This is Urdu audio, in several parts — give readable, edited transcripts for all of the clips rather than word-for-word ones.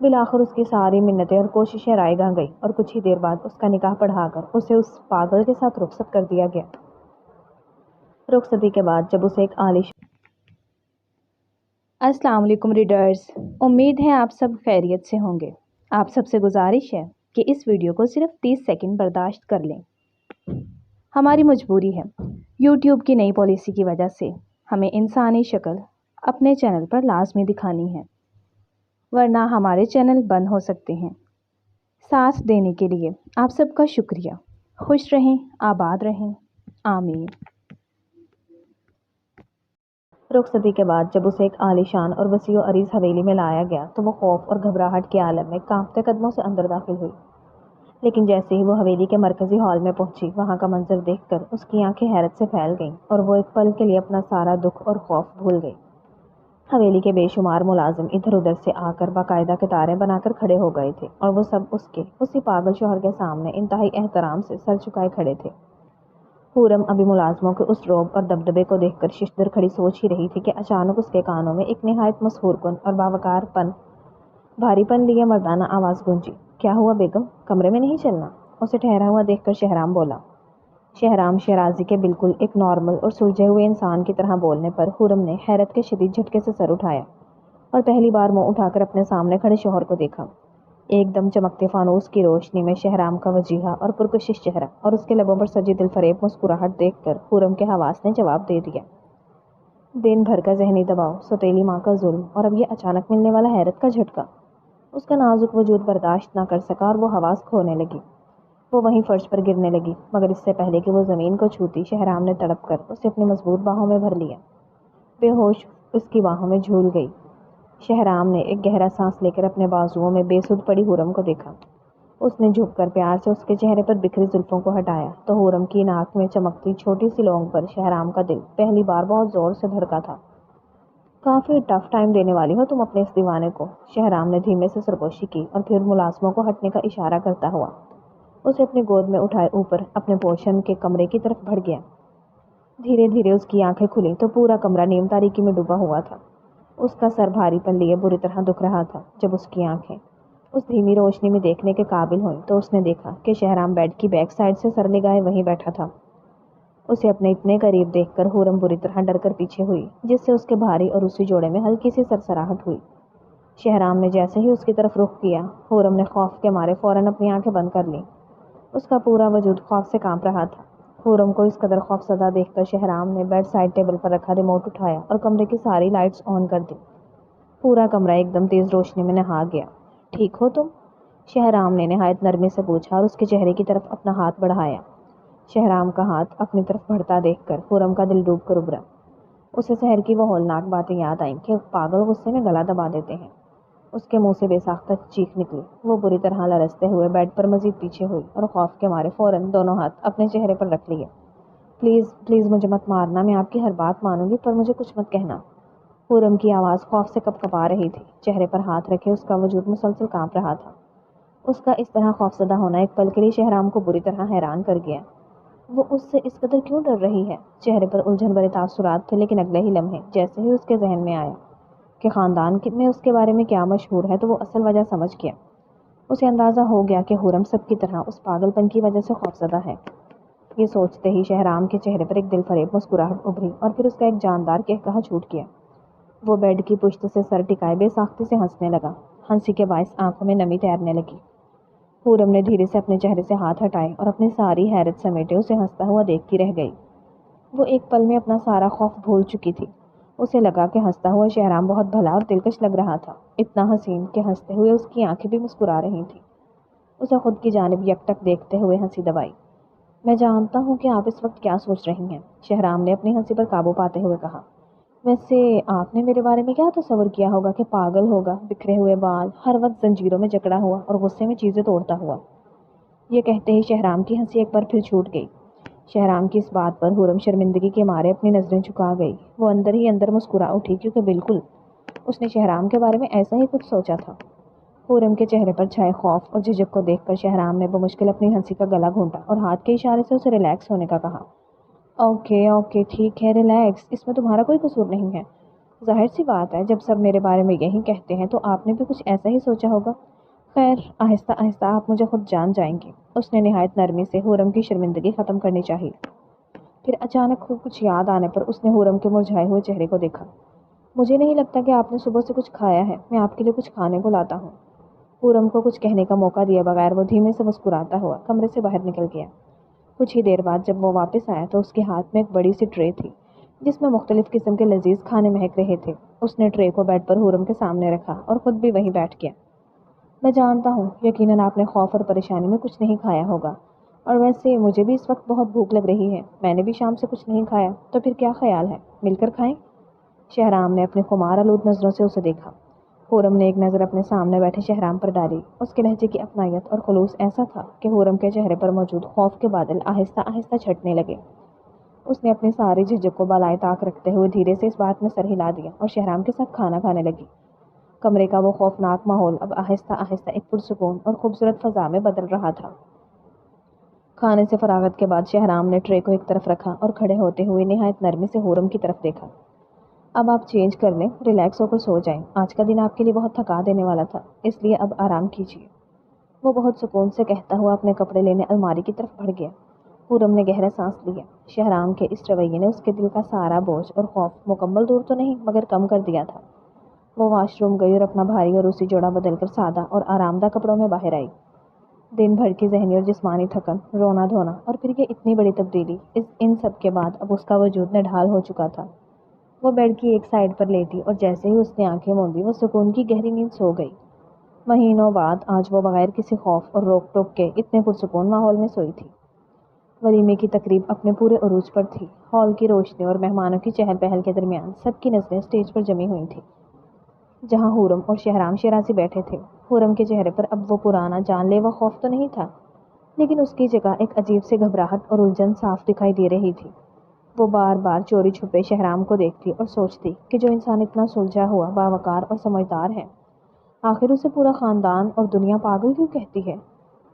بالآخر اس کی ساری منتیں اور کوششیں رائیگاں گئی اور کچھ ہی دیر بعد اس کا نکاح پڑھا کر اسے اس پاگل کے ساتھ رخصت کر دیا گیا۔ رخصتی کے بعد جب اسے ایک السلام علیکم ریڈرز، امید ہے آپ سب خیریت سے ہوں گے۔ آپ سب سے گزارش ہے کہ اس ویڈیو کو صرف 30 سیکنڈ برداشت کر لیں۔ ہماری مجبوری ہے، یوٹیوب کی نئی پالیسی کی وجہ سے ہمیں انسانی شکل اپنے چینل پر لازمی دکھانی ہے، ورنہ ہمارے چینل بند ہو سکتے ہیں۔ ساتھ دینے کے لیے آپ سب کا شکریہ۔ خوش رہیں، آباد رہیں، آمین۔ رخصتی کے بعد جب اسے ایک عالیشان اور وسیع و عریض حویلی میں لایا گیا تو وہ خوف اور گھبراہٹ کے عالم میں کانپتے قدموں سے اندر داخل ہوئی۔ لیکن جیسے ہی وہ حویلی کے مرکزی ہال میں پہنچی، وہاں کا منظر دیکھ کر اس کی آنکھیں حیرت سے پھیل گئیں اور وہ ایک پل کے لیے اپنا سارا دکھ اور خوف بھول گئی۔ حویلی کے بے شمار ملازم ادھر ادھر سے آ کر باقاعدہ قطاریں بنا کر کھڑے ہو گئے تھے اور وہ سب اسی پاگل شوہر کے سامنے انتہائی احترام سے سر جھکائے کھڑے تھے۔ حورم ابھی ملازموں کے اس روب اور دبدبے کو دیکھ کر ششدر کھڑی سوچ ہی رہی تھی کہ اچانک اس کے کانوں میں ایک نہایت مسحور کن اور باوقار بھاری پن لیے مردانہ آواز گونجی۔ کیا ہوا بیگم، کمرے میں نہیں چلنا؟ اسے ٹھہرا ہوا دیکھ کر شہرام بولا۔ شہرام شیرازی کے بالکل ایک نارمل اور سلجھے ہوئے انسان کی طرح بولنے پر حورم نے حیرت کے شدید جھٹکے سے سر اٹھایا اور پہلی بار منہ اٹھا کر اپنے سامنے کھڑے شوہر کو دیکھا۔ ایک دم چمکتے فانوس کی روشنی میں شہرام کا وجیحہ اور پرکشش چہرہ اور اس کے لبوں پر سجی دل فریب مسکراہٹ دیکھ کر حورم کے حواس نے جواب دے دیا۔ دن بھر کا ذہنی دباؤ، سوتیلی ماں کا ظلم اور اب یہ اچانک ملنے والا حیرت کا جھٹکا، اس کا نازک وجود برداشت نہ کر سکا اور وہ حواس کھونے لگی۔ وہ وہیں فرش پر گرنے لگی، مگر اس سے پہلے کہ وہ زمین کو چھوتی، شہرام نے تڑپ کر اسے اپنی مضبوط باہوں میں بھر لیا۔ بے ہوش اس کی باہوں میں جھول گئی۔ شہرام نے ایک گہرا سانس لے کر اپنے بازوؤں میں بے سدھ پڑی حورم کو دیکھا۔ اس نے جھک کر پیار سے اس کے چہرے پر بکھری زلفوں کو ہٹایا تو حورم کی ناک میں چمکتی چھوٹی سی لونگ پر شہرام کا دل پہلی بار بہت زور سے دھڑکا تھا۔ کافی ٹف ٹائم دینے والی ہو تم اپنے اس دیوانے کو، شہرام نے دھیمے سے سرگوشی کی اور پھر ملازموں کو ہٹنے کا اشارہ کرتا ہوا اسے اپنی گود میں اٹھائے اوپر اپنے پورشن کے کمرے کی طرف بڑھ گیا۔ دھیرے دھیرے اس کی آنکھیں کھلی تو پورا کمرہ نیم تاریکی میں ڈوبا ہوا تھا۔ اس کا سر بھاری پن لیے بری طرح دکھ رہا تھا۔ جب اس کی آنکھیں اس دھیمی روشنی میں دیکھنے کے قابل ہوئیں تو اس نے دیکھا کہ شہرام بیڈ کی بیک سائڈ سے سر لگائے وہیں بیٹھا تھا۔ اسے اپنے اتنے قریب دیکھ کر حورم بری طرح ڈر کر پیچھے ہوئی، جس سے اس کے بھاری اور اسی جوڑے میں ہلکی سی سرسراہٹ ہوئی۔ شہرام نے جیسے ہی اس کی طرف رخ کیا، حورم نے خوف کے مارے فوراً اپنی آنکھیں بند کر لیں۔ اس کا پورا وجود خوف سے کانپ رہا تھا۔ حورم کو اس قدر خوف زدہ دیکھ کر شہرام نے بیڈ سائڈ ٹیبل پر رکھا ریموٹ اٹھایا اور کمرے کی ساری لائٹس آن کر دی۔ پورا کمرہ ایک دم تیز روشنی میں نہا گیا۔ ٹھیک ہو تم؟ شہرام نے نہایت نرمی سے پوچھا اور اس کے چہرے کی طرف اپنا ہاتھ بڑھایا۔ شہرام کا ہاتھ اپنی طرف بڑھتا دیکھ کر حورم کا دل ڈوب کر ابھرا۔ اسے شہر کی وہ ہولناک باتیں یاد آئیں کہ پاگل غصے میں گلا دبا دیتے ہیں۔ اس کے منہ سے بے ساختہ چیخ نکلی۔ وہ بری طرح لرزتے ہوئے بیڈ پر مزید پیچھے ہوئی اور خوف کے مارے فوراً دونوں ہاتھ اپنے چہرے پر رکھ لیے۔ پلیز پلیز مجھے مت مارنا، میں آپ کی ہر بات مانوں گی، پر مجھے کچھ مت کہنا۔ حورم کی آواز خوف سے کپکپا رہی تھی۔ چہرے پر ہاتھ رکھے اس کا وجود مسلسل کانپ رہا تھا۔ اس کا اس طرح خوفزدہ ہونا ایک پل کے لیے شہرام کو بری طرح حیران کر گیا۔ وہ اس سے اس قدر کیوں ڈر رہی ہے؟ چہرے پر الجھن بھرے تاثرات تھے، لیکن اگلے ہی لمحے جیسے ہی اس کے ذہن میں آیا کہ خاندان میں اس کے بارے میں کیا مشہور ہے تو وہ اصل وجہ سمجھ گیا۔ اسے اندازہ ہو گیا کہ حورم سب کی طرح اس پاگل پن کی وجہ سے خوفزدہ ہے۔ یہ سوچتے ہی شہرام کے چہرے پر ایک دل فریب مسکراہٹ ابھری اور پھر اس کا ایک جاندار قہقہہ چھوٹ گیا۔ وہ بیڈ کی پشت سے سر ٹکائے بے ساختی سے ہنسنے لگا۔ ہنسی کے باعث آنکھوں میں نمی تیرنے لگی۔ حورم نے دھیرے سے اپنے چہرے سے ہاتھ ہٹائے اور اپنی ساری حیرت سمیٹے اسے ہنستا ہوا دیکھتی رہ گئی۔ وہ ایک پل میں اپنا سارا خوف بھول چکی تھی۔ اسے لگا کہ ہنستا ہوا شہرام بہت بھلا اور دلکش لگ رہا تھا، اتنا حسین کہ ہنستے ہوئے اس کی آنکھیں بھی مسکرا رہی تھیں۔ اسے خود کی جانب یکٹک دیکھتے ہوئے ہنسی دبائی۔ میں جانتا ہوں کہ آپ اس وقت کیا سوچ رہی ہیں، شہرام نے اپنی ہنسی پر قابو پاتے ہوئے کہا۔ ویسے آپ نے میرے بارے میں کیا تصور کیا ہوگا کہ پاگل ہوگا، بکھرے ہوئے بال، ہر وقت زنجیروں میں جکڑا ہوا اور غصے میں چیزیں توڑتا ہوا۔ یہ کہتے ہی شہرام کی ہنسی ایک بار پھر چھوٹ گئی۔ شہرام کی اس بات پر حورم شرمندگی کے مارے اپنی نظریں جھکا گئی۔ وہ اندر ہی اندر مسکرا اٹھی کیونکہ بالکل اس نے شہرام کے بارے میں ایسا ہی کچھ سوچا تھا۔ حورم کے چہرے پر چھائے خوف اور جھجک کو دیکھ کر شہرام نے بمشکل اپنی ہنسی کا گلا گھونٹا اور ہاتھ کے اشارے سے اسے ریلیکس ہونے کا کہا۔ اوکے اوکے ٹھیک ہے، ریلیکس، اس میں تمہارا کوئی قصور نہیں ہے۔ ظاہر سی بات ہے، جب سب میرے بارے میں یہی کہتے ہیں تو آپ نے بھی کچھ ایسا ہی سوچا ہوگا۔ خیر، آہستہ آہستہ آپ مجھے خود جان جائیں گے۔ اس نے نہایت نرمی سے حورم کی شرمندگی ختم کرنی چاہی۔ پھر اچانک کچھ یاد آنے پر اس نے حورم کے مرجھائے ہوئے چہرے کو دیکھا۔ مجھے نہیں لگتا کہ آپ نے صبح سے کچھ کھایا ہے، میں آپ کے لیے کچھ کھانے کو لاتا ہوں۔ حورم کو کچھ کہنے کا موقع دیے بغیر وہ دھیمے سے مسکراتا ہوا کمرے سے باہر نکل گیا۔ کچھ ہی دیر بعد جب وہ واپس آیا تو اس کے ہاتھ میں ایک بڑی سی ٹرے تھی جس میں مختلف قسم کے لذیذ کھانے مہک رہے تھے۔ اس نے ٹرے کو بیڈ پر حورم کے سامنے رکھا اور خود بھی وہیں بیٹھ گیا۔ میں جانتا ہوں یقیناً آپ نے خوف اور پریشانی میں کچھ نہیں کھایا ہوگا، اور ویسے مجھے بھی اس وقت بہت بھوک لگ رہی ہے۔ میں نے بھی شام سے کچھ نہیں کھایا، تو پھر کیا خیال ہے مل کر کھائیں؟ شہرام نے اپنی خمار آلود نظروں سے اسے دیکھا۔ حورم نے ایک نظر اپنے سامنے بیٹھے شہرام پر ڈالی۔ اس کے لہجے کی اپنائیت اور خلوص ایسا تھا کہ حورم کے چہرے پر موجود خوف کے بادل آہستہ آہستہ چھٹنے لگے۔ اس نے اپنی ساری جھجک کو بالائے طاق رکھتے ہوئے دھیرے سے اس بات میں سر ہلا دیا اور شہرام کے ساتھ کھانا کھانے لگی۔ کمرے کا وہ خوفناک ماحول اب آہستہ آہستہ ایک پرسکون اور خوبصورت فضا میں بدل رہا تھا۔ کھانے سے فراغت کے بعد شہرام نے ٹرے کو ایک طرف رکھا اور کھڑے ہوتے ہوئے نہایت نرمی سے حورم کی طرف دیکھا۔ اب آپ چینج کر لیں، ریلیکس ہو کر سو جائیں۔ آج کا دن آپ کے لیے بہت تھکا دینے والا تھا، اس لیے اب آرام کیجیے۔ وہ بہت سکون سے کہتا ہوا اپنے کپڑے لینے الماری کی طرف بڑھ گیا۔ حورم نے گہرا سانس لیا۔ شہرام کے اس رویے نے اس کے دل کا سارا بوجھ اور خوف مکمل دور تو نہیں مگر کم کر دیا تھا۔ وہ واش روم گئی اور اپنا بھاری اور اسی جوڑا بدل کر سادہ اور آرام دہ کپڑوں میں باہر آئی۔ دن بھر کی ذہنی اور جسمانی تھکن، رونا دھونا اور پھر یہ اتنی بڑی تبدیلی، ان سب کے بعد اب اس کا وجود نڈھال ہو چکا تھا۔ وہ بیڈ کی ایک سائیڈ پر لیٹی اور جیسے ہی اس نے آنکھیں موندی وہ سکون کی گہری نیند سو گئی۔ مہینوں بعد آج وہ بغیر کسی خوف اور روک ٹوک کے اتنے پرسکون ماحول میں سوئی تھی۔ ولیمے کی تقریب اپنے پورے عروج پر تھی۔ ہال کی روشنی اور مہمانوں کی چہل پہل کے درمیان سب کی نظریں اسٹیج پر جمی ہوئی تھیں جہاں حورم اور شہرام شیرازی بیٹھے تھے۔ حورم کے چہرے پر اب وہ پرانا جان لیوا خوف تو نہیں تھا، لیکن اس کی جگہ ایک عجیب سی گھبراہٹ اور الجھن صاف دکھائی دے رہی تھی۔ وہ بار بار چوری چھپے شہرام کو دیکھتی اور سوچتی کہ جو انسان اتنا سلجھا ہوا، باوقار اور سمجھدار ہے، آخر اسے پورا خاندان اور دنیا پاگل کیوں کہتی ہے؟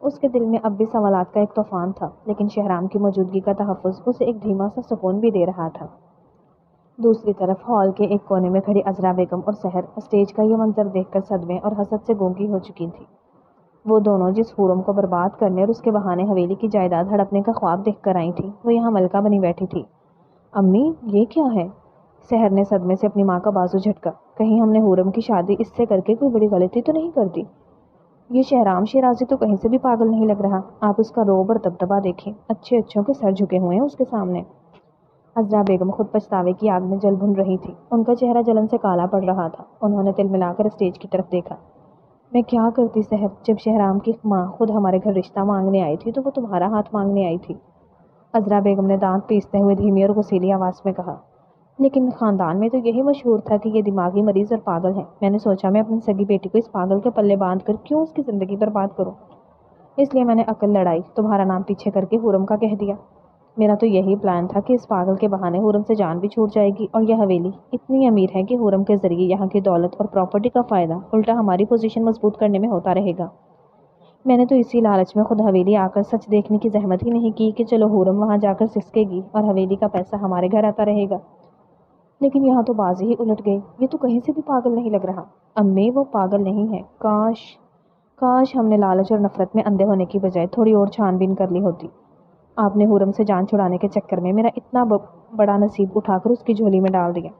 اس کے دل میں اب بھی سوالات کا ایک طوفان تھا، لیکن شہرام کی موجودگی کا تحفظ اسے ایک دھیما سا سکون بھی دے رہا تھا۔ دوسری طرف ہال کے ایک کونے میں کھڑی عذرا بیگم اور سحر اسٹیج کا یہ منظر دیکھ کر صدمے اور حسد سے گونگی ہو چکی تھی۔ وہ دونوں جس حورم کو برباد کرنے اور اس کے بہانے حویلی کی جائیداد ہڑپنے کا خواب دیکھ کر آئی تھی، وہ یہاں ملکہ بنی بیٹھی تھی۔ امی، یہ کیا ہے؟ سحر نے صدمے سے اپنی ماں کا بازو جھٹکا۔ کہیں ہم نے حورم کی شادی اس سے کر کے کوئی بڑی غلطی تو نہیں کر دی؟ یہ شہرام شیرازی تو کہیں سے بھی پاگل نہیں لگ رہا۔ آپ اس کا روب اور دبدبا دیکھیں، اچھے اچھوں کے سر جھکے ہوئے ہیں اس کے سامنے۔ عذرا بیگم خود پچھتاوے کی آگ میں جل بھن رہی تھی۔ ان کا چہرہ جلن سے کالا پڑ رہا تھا۔ انہوں نے تل ملا کر اسٹیج کی طرف دیکھا۔ میں کیا کرتی سحر، جب شہرام کی ماں خود ہمارے گھر رشتہ مانگنے آئی تھی تو وہ تمہارا ہاتھ مانگنے آئی تھی۔ عذرا بیگم نے دانت پیستے ہوئے دھیمی اور غصیلی آواز میں کہا۔ لیکن خاندان میں تو یہی مشہور تھا کہ یہ دماغی مریض اور پاگل ہے۔ میں نے سوچا میں اپنی سگی بیٹی کو اس پاگل کے پلے باندھ کر کیوں اس کی زندگی برباد کروں، اس لیے میں نے عقل لڑائی، تمہارا نام پیچھے کر کے حورم کا کہہ دیا۔ میرا تو یہی پلان تھا کہ اس پاگل کے بہانے حورم سے جان بھی چھوٹ جائے گی، اور یہ حویلی اتنی امیر ہے کہ حورم کے ذریعے یہاں کی دولت اور پراپرٹی کا فائدہ الٹا ہماری پوزیشن مضبوط کرنے میں ہوتا رہے گا۔ میں نے تو اسی لالچ میں خود حویلی آ کر سچ دیکھنے کی زحمت ہی نہیں کی کہ چلو حورم وہاں جا کر سسکے گی اور حویلی کا پیسہ ہمارے گھر آتا رہے گا۔ لیکن یہاں تو بازی ہی الٹ گئی، یہ تو کہیں سے بھی پاگل نہیں لگ رہا۔ امی، وہ پاگل نہیں ہے۔ کاش ہم نے لالچ اور نفرت میں اندھے ہونے کی بجائے تھوڑی اور چھان بین کر لی ہوتی۔ آپ نے حورم سے جان چھڑانے کے چکر میں میرا اتنا بڑا نصیب اٹھا کر اس کی جھولی میں ڈال دیا۔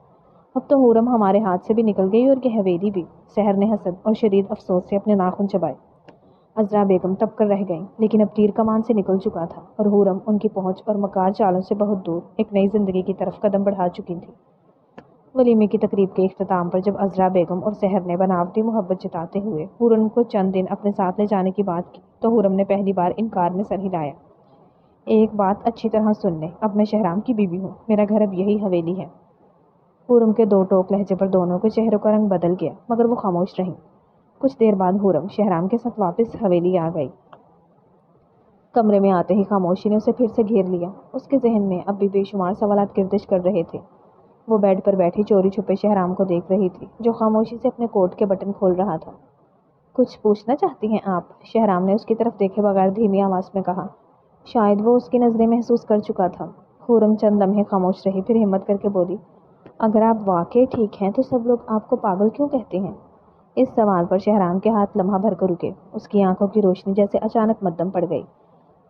اب تو حورم ہمارے ہاتھ سے بھی نکل گئی اور یہ حویلی بھی۔ سحر نے حسد اور شدید افسوس سے اپنے ناخن چبائے۔ عذرا بیگم تب کر رہ گئیں، لیکن اب تیر کمان سے نکل چکا تھا اور حورم ان کی پہنچ اور مکار چالوں سے بہت دور ایک نئی زندگی کی طرف قدم بڑھا چکی تھی۔ ولیمے کی تقریب کے اختتام پر جب عذرا بیگم اور سحر نے بناوٹی محبت جتاتے ہوئے حورم کو چند دن اپنے ساتھ لے جانے کی بات کی تو حورم نے پہلی بار انکار میں سر ہلایا۔ ایک بات اچھی طرح سن لیں، اب میں شہرام کی بیوی ہوں، میرا گھر اب یہی حویلی ہے۔ حورم کے دو ٹوک لہجے پر دونوں کے چہروں کا رنگ بدل گیا، مگر وہ خاموش رہیں۔ کچھ دیر بعد حورم شہرام کے ساتھ واپس حویلی آ گئی۔ کمرے میں آتے ہی خاموشی نے اسے پھر سے گھیر لیا۔ اس کے ذہن میں اب بھی بے شمار سوالات گردش کر رہے تھے۔ وہ بیڈ پر بیٹھی چوری چھپے شہرام کو دیکھ رہی تھی جو خاموشی سے اپنے کوٹ کے بٹن کھول رہا تھا۔ کچھ پوچھنا چاہتی ہیں آپ؟ شہرام نے اس کی طرف دیکھے بغیر دھیمی آواز میں کہا۔ شاید وہ اس کی نظریں محسوس کر چکا تھا۔ حورم چند لمحے خاموش رہی، پھر ہمت کر کے بولی، اگر آپ واقعی ٹھیک ہیں تو سب لوگ آپ کو پاگل کیوں کہتے ہیں؟ اس سوال پر شہرام کے ہاتھ لمحہ بھر کر رکے۔ اس کی آنکھوں کی روشنی جیسے اچانک مدھم پڑ گئی۔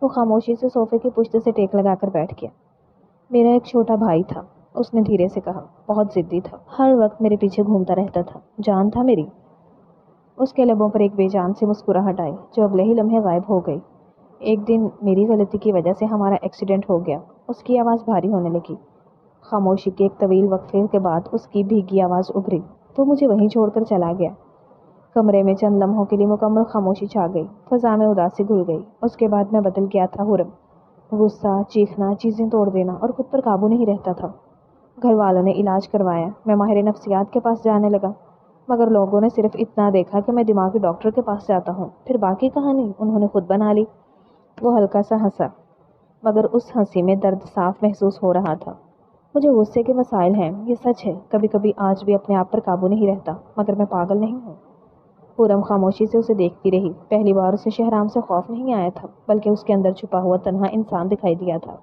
وہ خاموشی سے صوفے کی پشت سے ٹیک لگا کر بیٹھ گیا۔ میرا ایک چھوٹا بھائی تھا، اس نے دھیرے سے کہا، بہت ضدی تھا، ہر وقت میرے پیچھے گھومتا رہتا تھا، جان تھا میری۔ اس کے لبوں پر ایک بے جان سی مسکراہٹ آئی جو اگلے ہی لمحے غائب ہو گئی۔ ایک دن میری غلطی کی وجہ سے ہمارا ایکسیڈنٹ ہو گیا۔ اس کی آواز بھاری ہونے لگی۔ خاموشی کے ایک طویل وقفے کے بعد اس کی بھیگی آواز ابھری، تو مجھے وہیں چھوڑ کر چلا گیا۔ کمرے میں چند لمحوں کے لیے مکمل خاموشی چھا گئی۔ فضا میں اداسی گھل گئی۔ اس کے بعد میں بدل گیا تھا حرم۔ غصہ، چیخنا، چیزیں توڑ دینا اور خود پر قابو نہیں رہتا تھا۔ گھر والوں نے علاج کروایا، میں ماہر نفسیات کے پاس جانے لگا، مگر لوگوں نے صرف اتنا دیکھا کہ میں دماغی ڈاکٹر کے پاس جاتا ہوں، پھر باقی کہانی انہوں نے خود بنا لی۔ وہ ہلکا سا ہنسا، مگر اس ہنسی میں درد صاف محسوس ہو رہا تھا۔ مجھے غصے کے مسائل ہیں، یہ سچ ہے، کبھی کبھی آج بھی اپنے آپ پر قابو نہیں رہتا، مگر میں پاگل نہیں ہوں۔ پورم خاموشی سے اسے دیکھتی رہی۔ پہلی بار اسے شہرام سے خوف نہیں آیا تھا، بلکہ اس کے اندر چھپا ہوا تنہا انسان دکھائی دیا تھا۔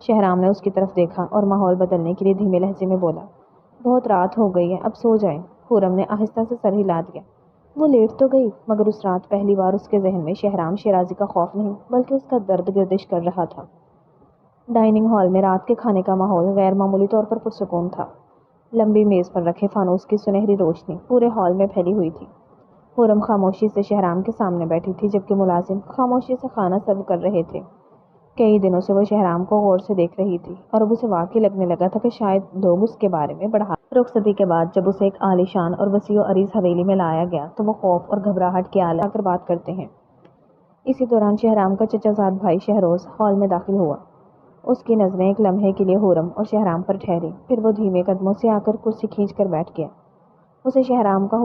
شہرام نے اس کی طرف دیکھا اور ماحول بدلنے کے لیے دھیمے لہجے میں بولا، بہت رات ہو گئی ہے، اب سو جائیں۔ پورم نے آہستہ سے سر ہلا دیا۔ وہ لیٹ تو گئی، مگر اس رات پہلی بار اس کے ذہن میں شہرام شیرازی کا خوف نہیں بلکہ اس کا درد گردش کر رہا تھا۔ ڈائننگ ہال میں رات کے کھانے کا ماحول غیر معمولی طور پر پرسکون تھا۔ لمبی میز پر رکھے فانوس کی سنہری روشنی پورے ہال میں پھیلی ہوئی تھی۔ پورم خاموشی سے شہرام کے سامنے بیٹھی تھی، جبکہ ملازم خاموشی سے کھانا سرو کر رہے تھے۔ کئی دنوں سے وہ شہرام کو غور سے دیکھ رہی تھی اور اب اسے واقعی لگنے لگا تھا کہ شاید لوگ اس کے بارے میں بڑھا۔ رخصتی کے بعد جب اسے ایک عالیشان اور وسیع و عریض حویلی میں لایا گیا تو وہ خوف اور گھبراہٹ کے آلے آ کر بات کرتے ہیں۔ اسی دوران شہرام کا چچا زاد بھائی شہروز ہال میں داخل ہوا۔ اس کی نظریں ایک لمحے کے لیے حرم اور شہرام پر ٹھہری، پھر وہ دھیمے قدموں سے آ کر کرسی کھینچ کر بیٹھ گیا۔ اسے شہرام کا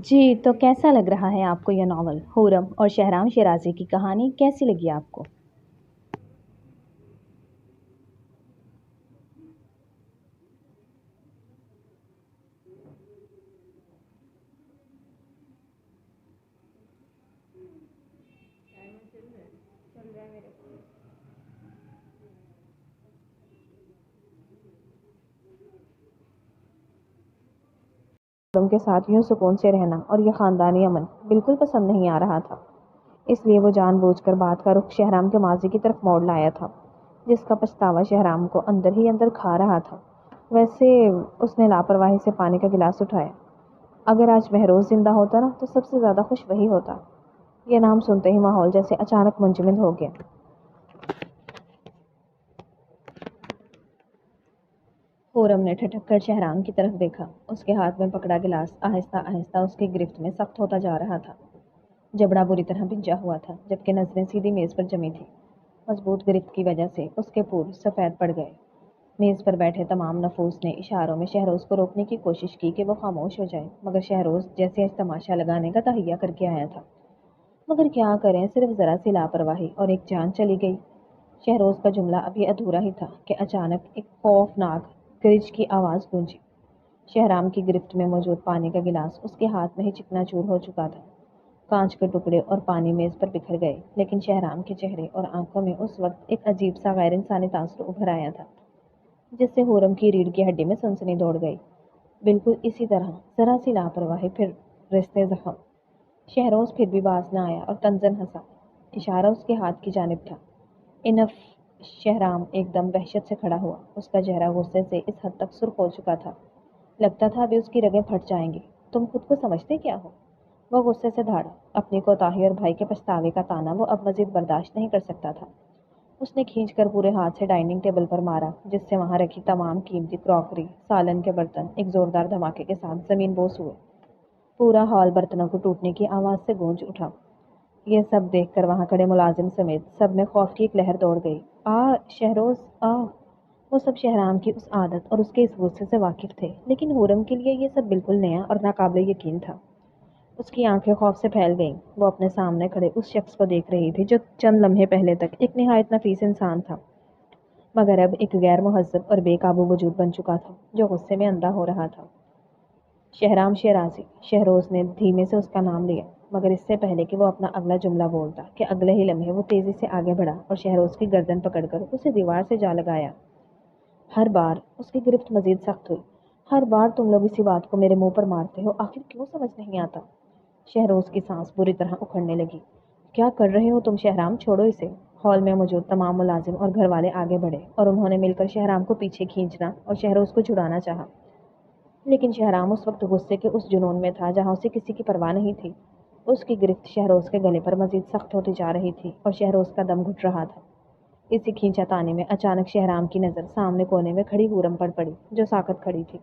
جی، تو کیسا لگ رہا ہے آپ کو یہ ناول؟ حرم اور شہرام شیرازی کی کہانی کیسی لگی آپ کو؟ حرم کے ساتھ یوں سکون سے رہنا اور یہ خاندانی امن بالکل پسند نہیں آ رہا تھا، اس لیے وہ جان بوجھ کر بات کا رخ شہرام کے ماضی کی طرف موڑ لایا تھا، جس کا پچھتاوا شہرام کو اندر ہی اندر کھا رہا تھا۔ ویسے اس نے لاپرواہی سے پانی کا گلاس اٹھایا۔ اگر آج مہروز زندہ ہوتا نا تو سب سے زیادہ خوش وہی ہوتا۔ یہ نام سنتے ہی ماحول جیسے اچانک منجمد ہو گیا۔ حرم نے ٹھٹک کر شہرام کی طرف دیکھا۔ اس کے ہاتھ میں پکڑا گلاس آہستہ آہستہ اس کی گرفت میں سخت ہوتا جا رہا تھا۔ جبڑا بری طرح بھنجا ہوا تھا، جبکہ نظریں سیدھی میز پر جمی تھی۔ مضبوط گرفت کی وجہ سے اس کے پور سفید پڑ گئے۔ میز پر بیٹھے تمام نفوس نے اشاروں میں شہروز کو روکنے کی کوشش کی کہ وہ خاموش ہو جائے، مگر شہروز جیسے تماشا لگانے کا تہیہ کر کے آیا تھا۔ مگر کیا کریں، صرف ذرا سی لاپرواہی اور ایک جان چلی گئی۔ شہروز کا جملہ ابھی ادھورا ہی تھا کہ اچانک ایک خوفناک گرج کی آواز گونجی۔ شہرام کی گرفت میں موجود پانی کا گلاس اس کے ہاتھ میں ہی چکنا چور ہو چکا تھا۔ کانچ کے ٹکڑے اور پانی میز پر بکھر گئے، لیکن شہرام کے چہرے اور آنکھوں میں اس وقت ایک عجیب سا غیر انسانی تاثر ابھر آیا تھا، جس سے حرم کی ریڑھ کی ہڈی میں سنسنی دوڑ گئی۔ بالکل اسی طرح ذرا سی لاپرواہی پھر رشتے زخم۔ شہروز پھر بھی باز نہ آیا اور تنزن ہنسا۔ اشارہ اس کے ہاتھ کی جانب تھا۔ انف۔ شہرام ایک دم وحشت سے کھڑا ہوا۔ اس کا چہرہ غصے سے اس حد تک سرخ ہو چکا تھا، لگتا تھا ابھی اس کی رگیں پھٹ جائیں گی۔ تم خود کو سمجھتے کیا ہو؟ وہ غصے سے دھاڑا۔ اپنی کوتاہی اور بھائی کے پچھتاوے کا تانا وہ اب مزید برداشت نہیں کر سکتا تھا۔ اس نے کھینچ کر پورے ہاتھ سے ڈائننگ ٹیبل پر مارا، جس سے وہاں رکھی تمام قیمتی کراکری، سالن کے برتن ایک زوردار دھماکے کے ساتھ زمین بوس ہوئے۔ پورا ہال برتنوں کو ٹوٹنے کی آواز سے گونج اٹھا۔ یہ سب دیکھ کر وہاں کھڑے ملازم سمیت سب میں خوف کی ایک لہر دوڑ گئی۔ شہروز آ۔ وہ سب شہرام کی اس عادت اور اس کے اس غصے سے واقف تھے، لیکن حرم کے لیے یہ سب بالکل نیا اور ناقابل یقین تھا۔ اس کی آنکھیں خوف سے پھیل گئیں۔ وہ اپنے سامنے کھڑے اس شخص کو دیکھ رہی تھی جو چند لمحے پہلے تک ایک نہایت نفیس انسان تھا، مگر اب ایک غیر مہذب اور بے قابو وجود بن چکا تھا جو غصے میں اندھا ہو رہا تھا۔ شہرام شیرازی۔ شہروز نے دھیمے سے اس کا نام لیا، مگر اس سے پہلے کہ وہ اپنا اگلا جملہ بولتا کہ اگلے ہی لمحے وہ تیزی سے آگے بڑھا اور شہروز کی گردن پکڑ کر اسے دیوار سے جا لگایا۔ ہر بار اس کی گرفت مزید سخت ہوئی۔ ہر بار تم لوگ اسی بات کو میرے منہ پر مارتے ہو، آخر کیوں سمجھ نہیں آتا؟ شہروز کی سانس بری طرح اکھڑنے لگی۔ کیا کر رہے ہو تم شہرام؟ چھوڑو اسے۔ ہال میں موجود تمام ملازم اور گھر والے آگے بڑھے اور انہوں نے مل کر شہرام کو پیچھے کھینچنا اور شہروز کو چھڑانا چاہا، لیکن شہرام اس وقت غصے کے اس جنون میں تھا جہاں اسے کسی کی پرواہ نہیں تھی۔ اس کی گرفت شہروز کے گلے پر مزید سخت ہوتی جا رہی تھی اور شہروز کا دم گھٹ رہا تھا۔ اسی کھینچا تانے میں اچانک شہرام کی نظر سامنے کونے میں کھڑی حورم پر پڑی، جو ساکت کھڑی تھی۔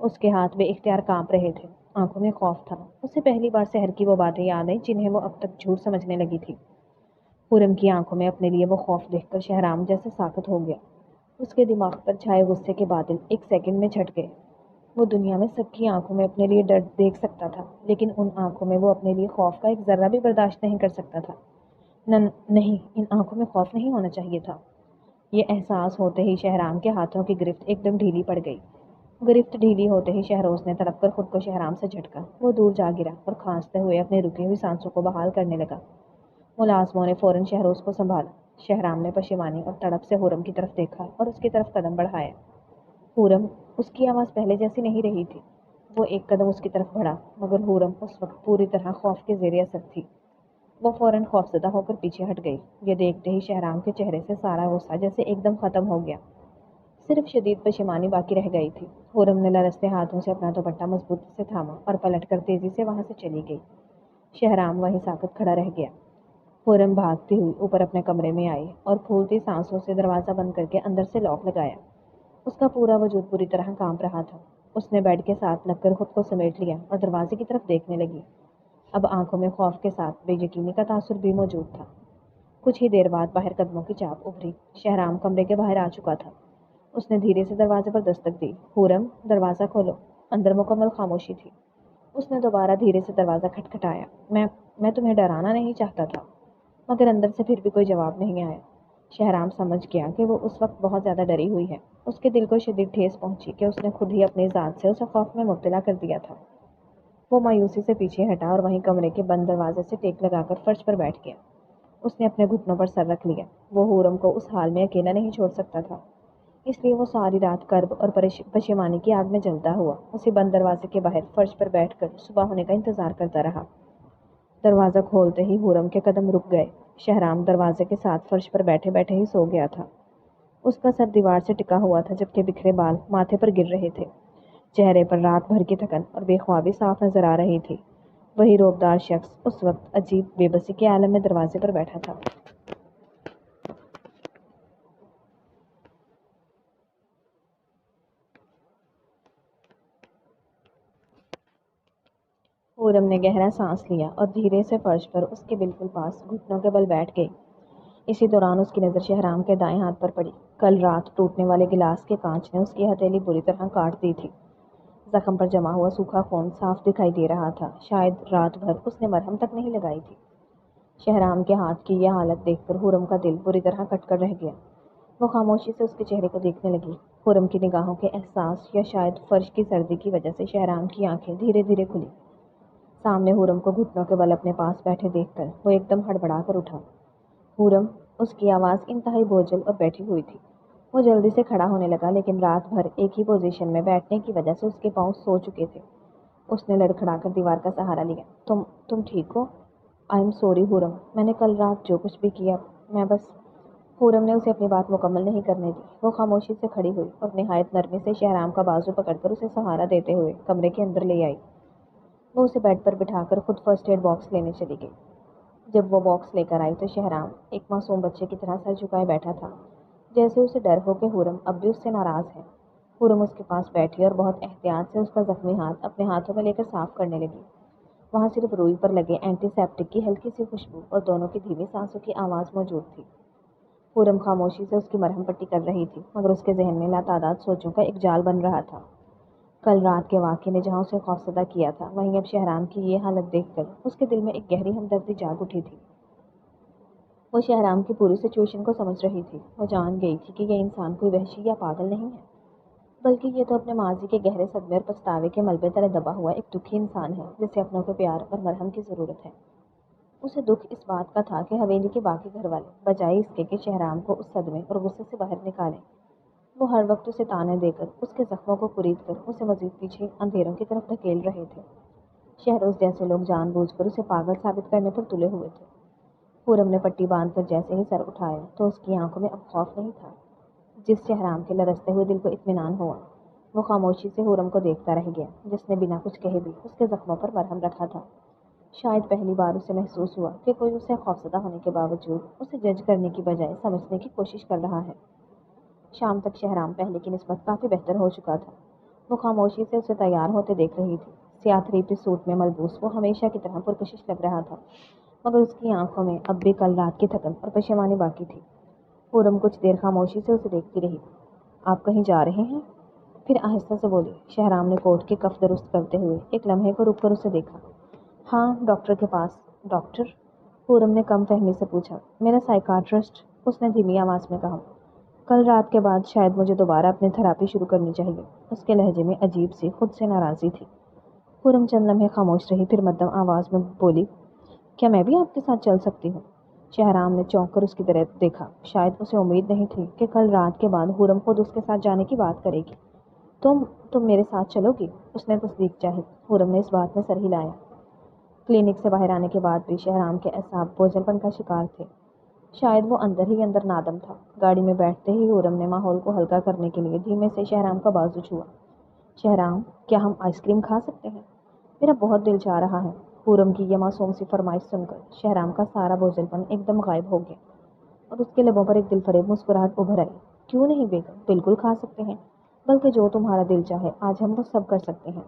اس کے ہاتھ بے اختیار کانپ رہے تھے، آنکھوں میں خوف تھا۔ اسے پہلی بار سحر کی وہ باتیں یاد آئیں جنہیں وہ اب تک جھوٹ سمجھنے لگی تھی۔ حورم کی آنکھوں میں اپنے لیے وہ خوف دیکھ کر شہرام جیسے ساکت ہو گیا۔ اس کے دماغ پر چھائے غصے کے بادل ایک سیکنڈ میں چھٹ گئے۔ وہ دنیا میں سب کی آنکھوں میں اپنے لیے ڈر دیکھ سکتا تھا، لیکن ان آنکھوں میں وہ اپنے لیے خوف کا ایک ذرہ بھی برداشت نہیں کر سکتا تھا۔ نہیں، ان آنکھوں میں خوف نہیں ہونا چاہیے تھا۔ یہ احساس ہوتے ہی شہرام کے ہاتھوں کی گرفت ایک دم ڈھیلی پڑ گئی۔ گرفت ڈھیلی ہوتے ہی شہروز نے تڑپ کر خود کو شہرام سے جھٹکا۔ وہ دور جا گرا اور کھانستے ہوئے اپنی رکی ہوئی سانسوں کو بحال کرنے لگا۔ ملازموں نے فوراً شہروز کو سنبھالا۔ شہرام نے پشیمانی اور تڑپ سے حورم کی طرف دیکھا اور اس کی طرف قدم بڑھایا۔ حورم، اس کی آواز پہلے جیسی نہیں رہی تھی۔ وہ ایک قدم اس کی طرف بڑھا، مگر حورم اس وقت پوری طرح خوف کے زیر اثر تھی۔ وہ فوراً خوفزدہ ہو کر پیچھے ہٹ گئی۔ یہ دیکھتے ہی شہرام کے چہرے سے سارا غصہ جیسے ایک دم ختم ہو گیا۔ صرف شدید پشیمانی باقی رہ گئی تھی۔ حورم نے لرزتے ہاتھوں سے اپنا دوپٹہ مضبوطی سے تھاما اور پلٹ کر تیزی سے وہاں سے چلی گئی۔ شہرام وہیں ساکت کھڑا رہ گیا۔ حورم بھاگتی ہوئی اوپر اپنے کمرے میں آئی اور پھولتی سانسوں سے دروازہ بند کر کے اندر سے لاک لگایا۔ اس کا پورا وجود بری طرح کانپ رہا تھا۔ اس نے بیڈ کے ساتھ لگ کر خود کو سمیٹ لیا اور دروازے کی طرف دیکھنے لگی۔ اب آنکھوں میں خوف کے ساتھ بے یقینی کا تاثر بھی موجود تھا۔ کچھ ہی دیر بعد باہر قدموں کی چاپ ابھری۔ شہرام کمرے کے باہر آ چکا تھا۔ اس نے دھیرے سے دروازے پر دستک دی۔ حورم، دروازہ کھولو۔ اندر مکمل خاموشی تھی۔ اس نے دوبارہ دھیرے سے دروازہ کھٹکھٹایا۔ میں تمہیں ڈرانا نہیں چاہتا تھا، مگر اندر سے پھر بھی کوئی جواب نہیں آیا۔ شہرام سمجھ گیا کہ وہ اس وقت بہت زیادہ ڈری ہوئی ہے۔ اس کے دل کو شدید ٹھیس پہنچی کہ اس نے خود ہی اپنی ذات سے اسے خوف میں مبتلا کر دیا تھا۔ وہ مایوسی سے پیچھے ہٹا اور وہیں کمرے کے بند دروازے سے ٹیک لگا کر فرش پر بیٹھ گیا۔ اس نے اپنے گھٹنوں پر سر رکھ لیا۔ وہ حورم کو اس حال میں اکیلا نہیں چھوڑ سکتا تھا، اس لیے وہ ساری رات کرب اور پشیمانی کی آگ میں جلتا ہوا اسی بند دروازے کے باہر فرش پر بیٹھ کر صبح ہونے کا انتظار کرتا رہا۔ دروازہ کھولتے ہی حورم کے قدم رک گئے۔ شہرام دروازے کے ساتھ فرش پر بیٹھے بیٹھے ہی سو گیا تھا۔ اس کا سر دیوار سے ٹکا ہوا تھا، جبکہ بکھرے بال ماتھے پر گر رہے تھے۔ چہرے پر رات بھر کی تھکن اور بے خوابی صاف نظر آ رہی تھی۔ وہی روبدار شخص اس وقت عجیب بے بسی کے عالم میں دروازے پر بیٹھا تھا۔ حورم نے گہرا سانس لیا اور دھیرے سے فرش پر اس کے بالکل پاس گھٹنوں کے بل بیٹھ گئی۔ اسی دوران اس کی نظر شہرام کے دائیں ہاتھ پر پڑی۔ کل رات ٹوٹنے والے گلاس کے کانچ نے اس کی ہتھیلی بری طرح کاٹ دی تھی۔ زخم پر جمع ہوا سوکھا خون صاف دکھائی دے رہا تھا۔ شاید رات بھر اس نے مرہم تک نہیں لگائی تھی۔ شہرام کے ہاتھ کی یہ حالت دیکھ کر حورم کا دل بری طرح کٹ کر رہ گیا۔ وہ خاموشی سے اس کے چہرے کو دیکھنے لگی۔ حورم کی نگاہوں کے احساس یا شاید فرش کی سردی کی وجہ سے شہرام کی آنکھیں دھیرے دھیرے کھلی۔ سامنے حورم کو گھٹنوں کے بل اپنے پاس بیٹھے دیکھ کر وہ ایک دم ہڑبڑا کر اٹھا۔ حورم، اس کی آواز انتہائی بوجھل اور بیٹھی ہوئی تھی۔ وہ جلدی سے کھڑا ہونے لگا، لیکن رات بھر ایک ہی پوزیشن میں بیٹھنے کی وجہ سے اس کے پاؤں سو چکے تھے۔ اس نے لڑکھڑا کر دیوار کا سہارا لیا۔ تم ٹھیک ہو؟ آئی ایم سوری حورم، میں نے کل رات جو کچھ بھی کیا، میں بس… حورم نے اسے اپنی بات مکمل نہیں کرنے دی۔ وہ خاموشی سے کھڑی ہوئی اور نہایت نرمی سے شہرام کا بازو پکڑ کر اسے سہارا دیتے ہوئے کمرے کے اندر لے آئی۔ وہ اسے بیڈ پر بٹھا کر خود فرسٹ ایڈ باکس لینے چلی گئی۔ جب وہ باکس لے کر آئی تو شہرام ایک معصوم بچے کی طرح سر جھکائے بیٹھا تھا، جیسے اسے ڈر ہو کہ حورم اب بھی اس سے ناراض ہے۔ حورم اس کے پاس بیٹھی اور بہت احتیاط سے اس کا زخمی ہاتھ اپنے ہاتھوں میں لے کر صاف کرنے لگی۔ وہاں صرف روئی پر لگے اینٹی سیپٹک کی ہلکی سی خوشبو اور دونوں کی دھیمی سانسوں کی آواز موجود تھی۔ حورم خاموشی سے اس کی مرہم پٹی کر رہی تھی، مگر اس کے ذہن میں لاتعداد سوچوں کا ایک جال بن رہا تھا۔ کل رات کے واقعے نے جہاں اسے خوفزدہ کیا تھا، وہیں اب شہرام کی یہ حالت دیکھ کر اس کے دل میں ایک گہری ہمدردی جاگ اٹھی تھی۔ وہ شہرام کی پوری سچویشن کو سمجھ رہی تھی۔ وہ جان گئی تھی کہ یہ انسان کوئی وحشی یا پاگل نہیں ہے، بلکہ یہ تو اپنے ماضی کے گہرے صدمے اور پچھتاوے کے ملبے تلے دبا ہوا ایک دکھی انسان ہے، جسے اپنوں کے پیار اور مرہم کی ضرورت ہے۔ اسے دکھ اس بات کا تھا کہ حویلی کے باقی گھر والے بجائے اس کے کہ شہرام کو اس صدمے اور غصے سے باہر نکالیں، وہ ہر وقت اسے تانے دے کر اس کے زخموں کو کرید کر اسے مزید پیچھے اندھیروں کی طرف دھکیل رہے تھے۔ شہروز جیسے لوگ جان بوجھ کر اسے پاگل ثابت کرنے پر تلے ہوئے تھے۔ پورم نے پٹی باندھ کر جیسے ہی سر اٹھایا تو اس کی آنکھوں میں اب خوف نہیں تھا۔ جس شہرام کے لرزتے ہوئے دل کو اطمینان ہوا، وہ خاموشی سے حورم کو دیکھتا رہ گیا، جس نے بنا کچھ کہے بھی اس کے زخموں پر مرہم رکھا تھا۔ شاید پہلی بار اسے محسوس ہوا کہ کوئی اسے خوفزدہ ہونے کے باوجود اسے جج کرنے کی بجائے سمجھنے کی کوشش کر رہا ہے۔ شام تک شہرام پہلے کی نسبت کافی بہتر ہو چکا تھا۔ وہ خاموشی سے اسے تیار ہوتے دیکھ رہی تھی۔ سیاہ تھری پیس سوٹ میں ملبوس وہ ہمیشہ کی طرح پرکشش لگ رہا تھا، مگر اس کی آنکھوں میں اب بھی کل رات کی تھکن اور پشیمانی باقی تھی۔ پورم کچھ دیر خاموشی سے اسے دیکھتی رہی۔ آپ کہیں جا رہے ہیں؟ پھر آہستہ سے بولی۔ شہرام نے کوٹ کے کف درست کرتے ہوئے ایک لمحے کو رک کر اسے دیکھا۔ ہاں، ڈاکٹر کے پاس۔ ڈاکٹر؟ پورم نے کم فہمی سے پوچھا۔ میرا سائیکاٹرسٹ، اس نے دھیمی آواز میں کہا۔ کل رات کے بعد شاید مجھے دوبارہ اپنی تھراپی شروع کرنی چاہیے۔ اس کے لہجے میں عجیب سی خود سے ناراضی تھی۔ پورم چند لمحے خاموش رہی، پھر مدھم آواز میں بولی، کیا میں بھی آپ کے ساتھ چل سکتی ہوں؟ شہرام نے چونک کر اس کی طرف دیکھا۔ شاید اسے امید نہیں تھی کہ کل رات کے بعد حورم خود اس کے ساتھ جانے کی بات کرے گی۔ تم میرے ساتھ چلو گی؟ اس نے تصدیق چاہی۔ حورم نے اس بات میں سر ہلایا۔ کلینک سے باہر آنے کے بعد بھی شہرام کے اعصاب بوجھل پن کا شکار تھے۔ شاید وہ اندر ہی اندر نادم تھا۔ گاڑی میں بیٹھتے ہی حورم نے ماحول کو ہلکا کرنے کے لیے دھیمے سے شہرام کا بازو چھوا۔ شہرام، کیا ہم آئس کریم کھا سکتے ہیں؟ میرا بہت دل چاہ رہا ہے۔ حورم کی یہ معصوم سی فرمائش سن کر شہرام کا سارا بوجھل پن ایک دم غائب ہو گیا اور اس کے لبوں پر ایک دل فریب مسکراہٹ ابھر آئی۔ کیوں نہیں بیگم، بالکل کھا سکتے ہیں، بلکہ جو تمہارا دل چاہے آج ہم وہ سب کر سکتے ہیں۔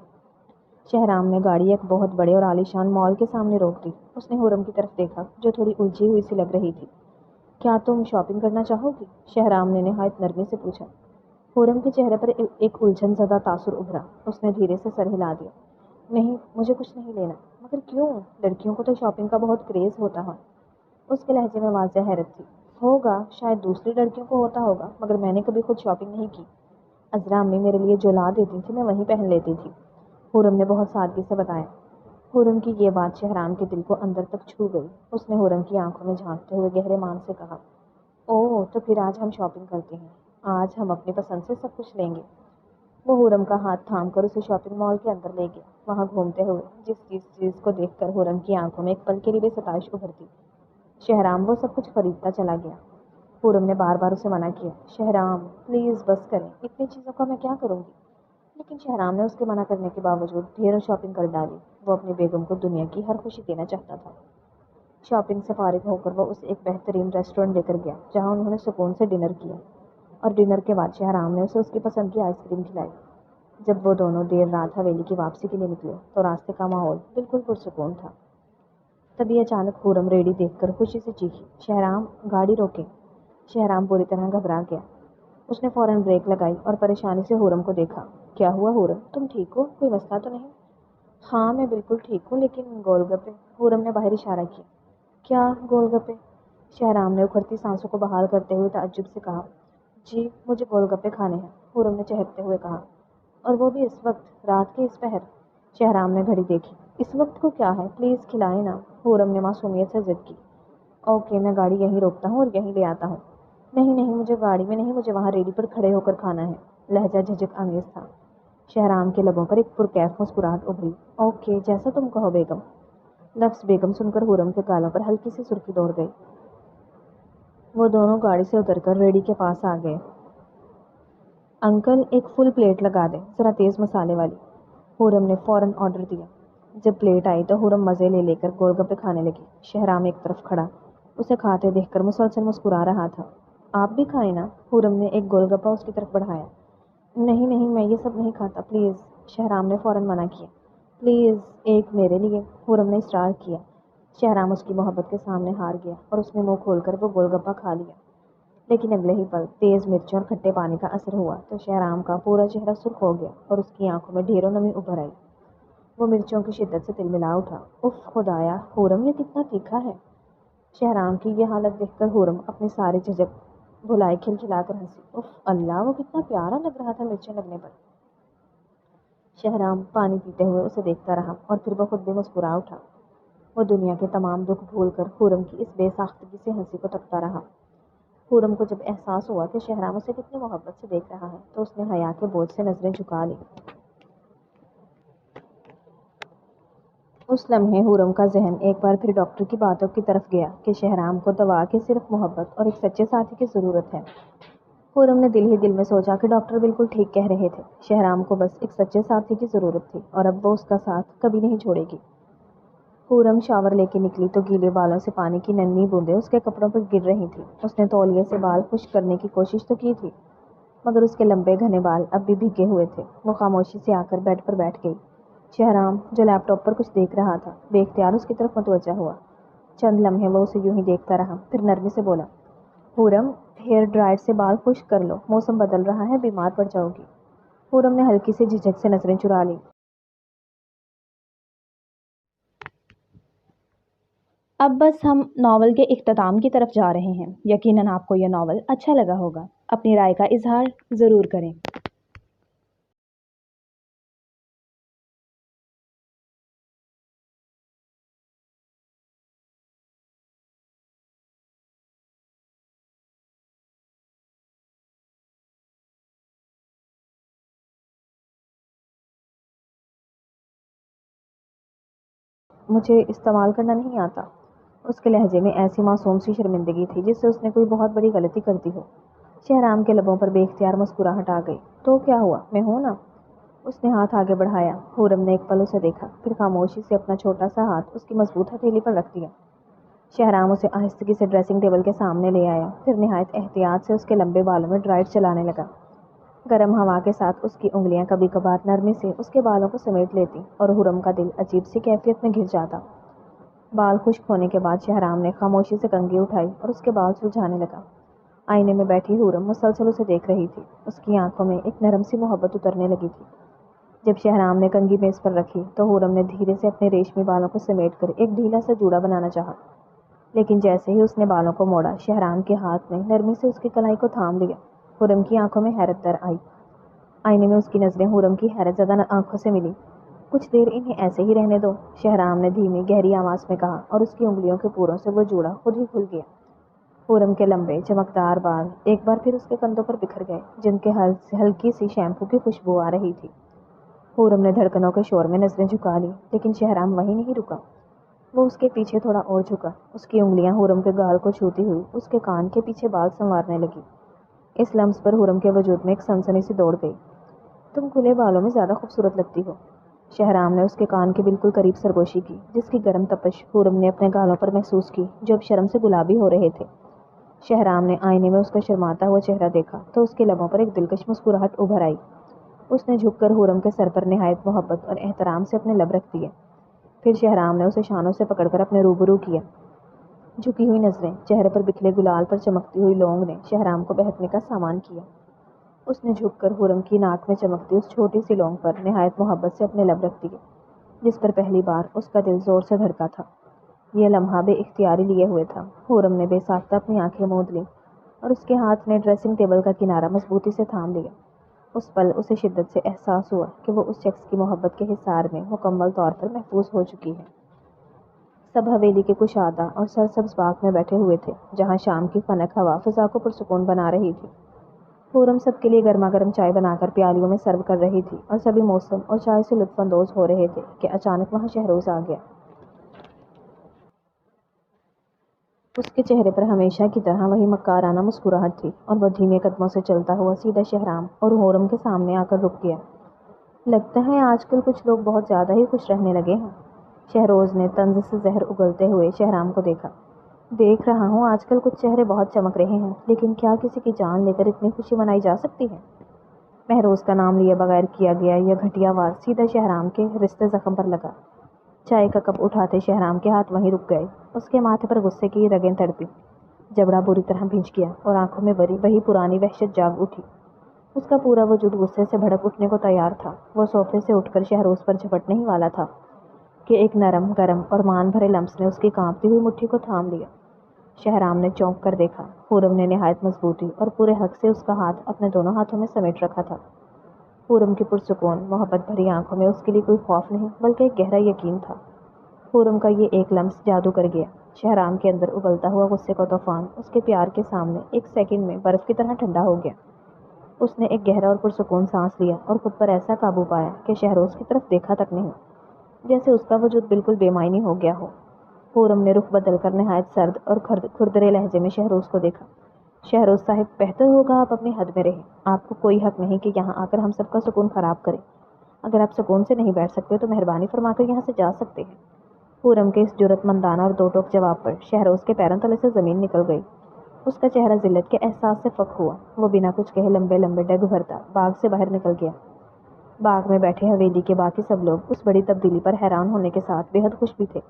شہرام نے گاڑی ایک بہت بڑے اور عالیشان مال کے سامنے روک دی۔ اس نے حورم کی طرف دیکھا جو تھوڑی الجھی ہوئی سی لگ رہی تھی۔ کیا تم شاپنگ کرنا چاہو گی؟ شہرام نے نہایت نرمی سے پوچھا۔ حورم کے چہرے پر ایک الجھن زدہ تاثر ابھرا۔ اس نے دھیرے سے سر ہلا دیا۔ نہیں، مجھے کچھ نہیں لینا۔ مگر کیوں؟ لڑکیوں کو تو شاپنگ کا بہت کریز ہوتا ہے۔ اس کے لہجے میں واضح حیرت تھی۔ ہوگا، شاید دوسری لڑکیوں کو ہوتا ہوگا، مگر میں نے کبھی خود شاپنگ نہیں کی۔ عذرا امی میرے لیے جو لا دیتی تھی میں وہیں پہن لیتی تھی، حورم نے بہت سادگی سے بتایا۔ حورم کی یہ بات شہرام کے دل کو اندر تک چھو گئی۔ اس نے حورم کی آنکھوں میں جھانکتے ہوئے گہرے مان سے کہا، اوہ، تو پھر آج ہم شاپنگ کرتے ہیں۔ آج ہم اپنی پسند سے سب کچھ لیں گے۔ وہ حورم کا ہاتھ تھام کر اسے شاپنگ مال کے اندر لے گیا۔ وہاں گھومتے ہوئے جس چیز کو دیکھ کر حورم کی آنکھوں میں ایک پل کے لیے بھی ستائش ابھرتی، شہرام وہ سب کچھ خریدتا چلا گیا۔ حورم نے بار بار اسے منع کیا، شہرام پلیز بس کریں، اتنی چیزوں کا میں کیا کروں گی؟ لیکن شہرام نے اس کے منع کرنے کے باوجود ڈھیروں شاپنگ کر ڈالی۔ وہ اپنی بیگم کو دنیا کی ہر خوشی دینا چاہتا تھا۔ شاپنگ سے فارغ ہو کر وہ اسے ایک بہترین ریسٹورینٹ لے کر گیا جہاں انہوں نے سکون سے ڈنر کیا، اور ڈنر کے بعد شہرام نے اسے اس کی پسند کی آئس کریم کھلائی۔ جب وہ دونوں دیر رات حویلی کی واپسی کے لیے نکلے تو راستے کا ماحول بالکل پرسکون تھا۔ تبھی اچانک حورم ریڑھی دیکھ کر خوشی سے چیخی، شہرام، گاڑی روکیں۔ شہرام پوری طرح گھبرا گیا۔ اس نے فوراً بریک لگائی اور پریشانی سے حورم کو دیکھا۔ کیا ہوا حورم، تم ٹھیک ہو؟ کوئی مسئلہ تو نہیں؟ ہاں، میں بالکل ٹھیک ہوں، لیکن گول گپے؟ حورم نے باہر اشارہ کیا۔ کیا گول گپے؟ شہرام نے اکھڑتی سانسوں کو بحال کرتے ہوئے تعجب سے کہا، جی، مجھے گول گپے کھانے ہیں، حورم نے چہکتے ہوئے کہا، اور وہ بھی اس وقت، رات کے اس پہر۔ شہرام نے گھڑی دیکھی۔ اس وقت کو کیا ہے، پلیز کھلائیں نا، حورم نے معصومیت سے ضد کی۔ اوکے، میں گاڑی یہیں روکتا ہوں اور یہیں لے آتا ہوں۔ نہیں نہیں، مجھے گاڑی میں نہیں، مجھے وہاں ریڑھی پر کھڑے ہو کر کھانا ہے۔ لہجہ جھجک آمیز تھا۔ شہرام کے لبوں پر ایک پرکیف مسکراہٹ ابھری۔ اوکے، جیسا تم کہو بیگم۔ لفظ بیگم سن کر حورم کے گالوں پر ہلکی سی سرخی دوڑ گئی۔ وہ دونوں گاڑی سے اتر کر ریڑھی کے پاس آ گئے۔ انکل، ایک فل پلیٹ لگا دیں، ذرا تیز مسالے والی، حورم نے فوراً آرڈر دیا۔ جب پلیٹ آئی تو حورم مزے لے لے کر گول گپے کھانے لگی۔ شہرام ایک طرف کھڑا اسے کھاتے دیکھ کر مسلسل مسکرا رہا تھا۔ آپ بھی کھائیں نا، حورم نے ایک گول گپا اس کی طرف بڑھایا۔ نہیں نہیں، میں یہ سب نہیں کھاتا، پلیز، شہرام نے فوراً منع کیا۔ پلیز، ایک میرے لیے، حورم نے اصرار کیا۔ شہرام اس کی محبت کے سامنے ہار گیا اور اس نے منہ کھول کر وہ گول گپا کھا لیا۔ لیکن اگلے ہی پل تیز مرچوں اور کھٹے پانی کا اثر ہوا تو شہرام کا پورا چہرہ سرخ ہو گیا اور اس کی آنکھوں میں ڈھیروں نمی ابھر آئی۔ وہ مرچوں کی شدت سے تلملا اٹھا۔ اف خدایا، حورم یہ کتنا تیکھا ہے! شہرام کی یہ حالت دیکھ کر حورم اپنی ساری جھجک بھلائے کھلکھلا کر ہنسی۔ اف اللہ، وہ کتنا پیارا لگ رہا تھا مرچیں لگنے پر۔ شہرام پانی پیتے ہوئے اسے دیکھتا رہا اور پھر وہ خود بھی مسکرا اٹھا۔ وہ دنیا کے تمام دکھ بھول کر حورم کی اس بے ساختگی سے ہنسی کو تکتا رہا۔ حورم کو جب احساس ہوا کہ شہرام اسے کتنی محبت سے دیکھ رہا ہے تو اس نے حیا کے بوجھ سے نظریں جھکا لی۔ اس لمحے حورم کا ذہن ایک بار پھر ڈاکٹر کی باتوں کی طرف گیا کہ شہرام کو دوا کی صرف محبت اور ایک سچے ساتھی کی ضرورت ہے۔ حورم نے دل ہی دل میں سوچا کہ ڈاکٹر بالکل ٹھیک کہہ رہے تھے، شہرام کو بس ایک سچے ساتھی کی ضرورت تھی اور اب وہ اس کا ساتھ کبھی نہیں چھوڑے گی۔ حورم شاور لے کے نکلی تو گیلے بالوں سے پانی کی ننھی بوندیں اس کے کپڑوں پر گر رہی تھی۔ اس نے تولیے سے بال خشک کرنے کی کوشش تو کی تھی مگر اس کے لمبے گھنے بال اب بھی بھیگے ہوئے تھے۔ وہ خاموشی سے آ کر بیڈ پر بیٹھ گئی۔ شہرام جو لیپ ٹاپ پر کچھ دیکھ رہا تھا بے اختیار اس کی طرف متوجہ ہوا۔ چند لمحے وہ اسے یوں ہی دیکھتا رہا، پھر نرمی سے بولا، حورم ہیئر ڈرائر سے بال خشک کر لو، موسم بدل رہا ہے، بیمار پڑ جاؤ گی۔ حورم نے ہلکی سی جھجک سے نظریں چرا لی۔ اب بس ہم ناول کے اختتام کی طرف جا رہے ہیں۔ یقیناً آپ کو یہ ناول اچھا لگا ہوگا۔ اپنی رائے کا اظہار ضرور کریں۔ مجھے استعمال کرنا نہیں آتا۔ اس کے لہجے میں ایسی معصوم سی شرمندگی تھی جس سے اس نے کوئی بہت بڑی غلطی کر دی ہو۔ شہرام کے لبوں پر بے اختیار مسکراہٹ آ گئی۔ تو کیا ہوا، میں ہوں نا؟ اس نے ہاتھ آگے بڑھایا۔ حورم نے ایک پل اسے دیکھا، پھر خاموشی سے اپنا چھوٹا سا ہاتھ اس کی مضبوط ہتھیلی پر رکھ دیا۔ شہرام اسے آہستگی سے ڈریسنگ ٹیبل کے سامنے لے آیا، پھر نہایت احتیاط سے اس کے لمبے بالوں میں ڈرائر چلانے لگا۔ گرم ہوا کے ساتھ اس کی انگلیاں کبھی کبھار نرمی سے اس کے بالوں کو سمیٹ لیتی اور حورم کا دل عجیب سی کیفیت میں گر جاتا۔ بال خشک ہونے کے بعد شہرام نے خاموشی سے کنگھی اٹھائی اور اس کے بال سلجھانے لگا۔ آئینے میں بیٹھی حورم مسلسل اسے دیکھ رہی تھی۔ اس کی آنکھوں میں ایک نرم سی محبت اترنے لگی تھی۔ جب شہرام نے کنگھی میز پر رکھی تو حورم نے دھیرے سے اپنے ریشمی بالوں کو سمیٹ کر ایک ڈھیلا سا جوڑا بنانا چاہا، لیکن جیسے ہی اس نے بالوں کو موڑا شہرام کے ہاتھ نے نرمی سے اس کی کلائی کو تھام لیا۔ حورم کی آنکھوں میں حیرت در آئی۔ آئینے میں اس کی نظریں حورم کی حیرت زدہ آنکھوں سے ملی۔ کچھ دیر انہیں ایسے ہی رہنے دو، شہرام نے دھیمی گہری آواز میں کہا اور اس کی انگلیوں کے پوروں سے وہ جوڑا خود ہی کھل گیا۔ حورم کے لمبے چمکدار بال ایک بار پھر اس کے کندھوں پر بکھر گئے، جن کے ہلکی سی شیمپو کی خوشبو آ رہی تھی۔ حورم نے دھڑکنوں کے شور میں نظریں جھکا لی، لیکن شہرام وہیں نہیں رکا۔ وہ اس کے پیچھے تھوڑا اور جھکا۔ اس کی انگلیاں حورم کے گال کو چھوتی ہوئی اس کے کان کے پیچھے بال سنوارنے لگی۔ اس لمس پر حورم کے وجود میں ایک سنسنی سی دوڑ گئی۔ تم کھلے بالوں میں زیادہ خوبصورت لگتی ہو۔ شہرام نے اس کے کان کے بالکل قریب سرگوشی کی، جس کی گرم تپش حورم نے اپنے گالوں پر محسوس کی جو اب شرم سے گلابی ہو رہے تھے۔ شہرام نے آئینے میں اس کا شرماتا ہوا چہرہ دیکھا تو اس کے لبوں پر ایک دلکش مسکراہٹ ابھر آئی۔ اس نے جھک کر حورم کے سر پر نہایت محبت اور احترام سے اپنے لب رکھ دیے۔ پھر شہرام نے اسے شانوں سے پکڑ کر اپنے روبرو کیا۔ جھکی ہوئی نظریں، چہرے پر بکھلے گلال پر چمکتی ہوئی لونگ نے شہرام کو بہکنے کا سامان کیا۔ اس نے جھک کر حورم کی ناک میں چمکتی اس چھوٹی سی لونگ پر نہایت محبت سے اپنے لب رکھ دیے، جس پر پہلی بار اس کا دل زور سے دھڑکا تھا۔ یہ لمحہ بے اختیاری لیے ہوئے تھا۔ حورم نے بے ساختہ اپنی آنکھیں موند لیں اور اس کے ہاتھ نے ڈریسنگ ٹیبل کا کنارہ مضبوطی سے تھام لیا۔ اس پل اسے شدت سے احساس ہوا کہ وہ اس شخص کی محبت کے حصار میں مکمل طور پر محفوظ ہو چکی ہے۔ سب حویلی کے کشادہ اور سرسبز باغ میں بیٹھے ہوئے تھے، جہاں شام کی خنک ہوا فضا کو پرسکون بنا رہی تھی۔ حورم سب کے لیے گرما گرم چائے بنا کر پیالیوں میں سرو کر رہی تھی اور سبھی موسم اور چائے سے لطف اندوز ہو رہے تھے کہ اچانک وہاں شہروز آ گیا۔ اس کے چہرے پر ہمیشہ کی طرح وہی مکارانہ مسکراہٹ تھی اور وہ دھیمے قدموں سے چلتا ہوا سیدھا شہرام اور حورم کے سامنے آ کر رک گیا۔ لگتا ہے آج کل کچھ لوگ بہت زیادہ ہی خوش رہنے لگے ہیں۔ شہروز نے طنز سے زہر اگلتے ہوئے شہرام کو دیکھا۔ دیکھ رہا ہوں آج کل کچھ چہرے بہت چمک رہے ہیں، لیکن کیا کسی کی جان لے کر اتنی خوشی منائی جا سکتی ہے؟ مہروز کا نام لیے بغیر کیا گیا یہ گھٹیا وار سیدھا شہرام کے رشتے زخم پر لگا۔ چائے کا کپ اٹھاتے شہرام کے ہاتھ وہیں رک گئے۔ اس کے ماتھے پر غصے کی رگیں تڑپی، جبڑا بری طرح بھینچ گیا اور آنکھوں میں وہی پرانی وحشت جاگ اٹھی۔ اس کا پورا وجود غصے سے بھڑک اٹھنے کو تیار تھا۔ وہ صوفے سے اٹھ کر شہروز پر جھپٹنے ہی والا تھا کہ ایک نرم گرم اور مان بھرے لمس نے اس کی کانپتی ہوئی مٹھی کو تھام لیا۔ شہرام نے چونک کر دیکھا۔ حورم نے نہایت مضبوطی اور پورے حق سے اس کا ہاتھ اپنے دونوں ہاتھوں میں سمیٹ رکھا تھا۔ حورم کی پرسکون محبت بھری آنکھوں میں اس کے لیے کوئی خوف نہیں بلکہ ایک گہرا یقین تھا۔ خرم کا یہ ایک لمس جادو کر گیا۔ شہرام کے اندر ابلتا ہوا غصے کا طوفان اس کے پیار کے سامنے ایک سیکنڈ میں برف کی طرح ٹھنڈا ہو گیا۔ اس نے ایک گہرا اور پرسکون سانس لیا اور خود پر ایسا قابو پایا کہ شہروز کی طرف دیکھا تک نہیں، جیسے اس کا وجود بالکل بے معنی ہو گیا ہو۔ خرم نے رخ بدل کر نہایت سرد اور کھردرے لہجے میں شہروز کو دیکھا۔ شہروز صاحب، بہتر ہوگا آپ اپنی حد میں رہیں۔ آپ کو کوئی حق نہیں کہ یہاں آ کر ہم سب کا سکون خراب کریں۔ اگر آپ سکون سے نہیں بیٹھ سکتے تو مہربانی فرما کر یہاں سے جا سکتے ہیں۔ خرم کے اس جرأت مندانہ اور دو ٹوک جواب پر شہروز کے پیروں تلے سے زمین نکل گئی۔ اس کا چہرہ ذلت کے احساس سے فک ہوا۔ وہ بنا کچھ کہے لمبے لمبے ڈگ بھرتا باغ سے باہر نکل گیا۔ باغ میں بیٹھے حویلی کے باقی سب لوگ اس بڑی تبدیلی پر حیران ہونے کے ساتھ بے حد خوش بھی تھے۔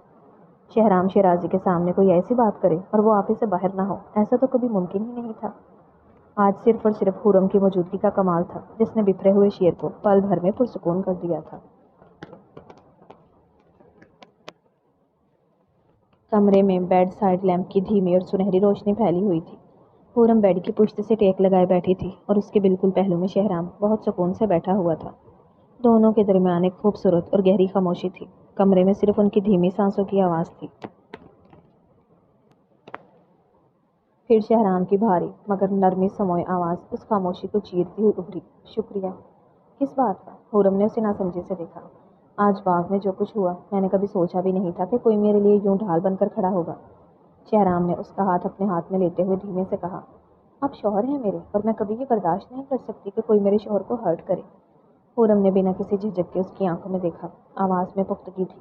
شہرام شیرازی کے سامنے کوئی ایسی بات کرے اور وہ آپے سے باہر نہ ہو، ایسا تو کبھی ممکن ہی نہیں تھا۔ آج صرف اور صرف خرم کی موجودگی کا کمال تھا، جس نے بفرے ہوئے شیر کو پل بھر میں پرسکون کر دیا تھا۔ کمرے میں بیڈ سائڈ لیمپ کی دھیمی اور سنہری روشنی پھیلی ہوئی تھی۔ خرم بیڈ کی پشت سے ٹیک لگائے بیٹھی تھی اور اس کے بالکل پہلو میں شہرام بہت سکون سے بیٹھا ہوا تھا۔ دونوں کے درمیان ایک خوبصورت اور گہری خاموشی تھی۔ کمرے میں صرف ان کی دھیمی سانسوں کی آواز تھی۔ پھر شہرام کی بھاری مگر نرمی سموئے آواز اس خاموشی کو چیرتی ہوئی ابھری۔ شکریہ۔ کس بات کا؟ خرم نے اسے ناسمجھی سے دیکھا۔ آج باغ میں جو کچھ ہوا، میں نے کبھی سوچا بھی نہیں تھا کہ کوئی میرے لیے یوں ڈھال بن کر کھڑا ہوگا۔ شہرام نے اس کا ہاتھ اپنے ہاتھ میں لیتے ہوئے دھیمے سے کہا، آپ شوہر ہیں میرے اور میں کبھی یہ برداشت نہیں کر سکتی کہ کوئی میرے شوہر کو ہرٹ کرے۔ خرم نے بنا کسی جھجک کے اس کی آنکھوں میں دیکھا۔ آواز میں پختگی تھی۔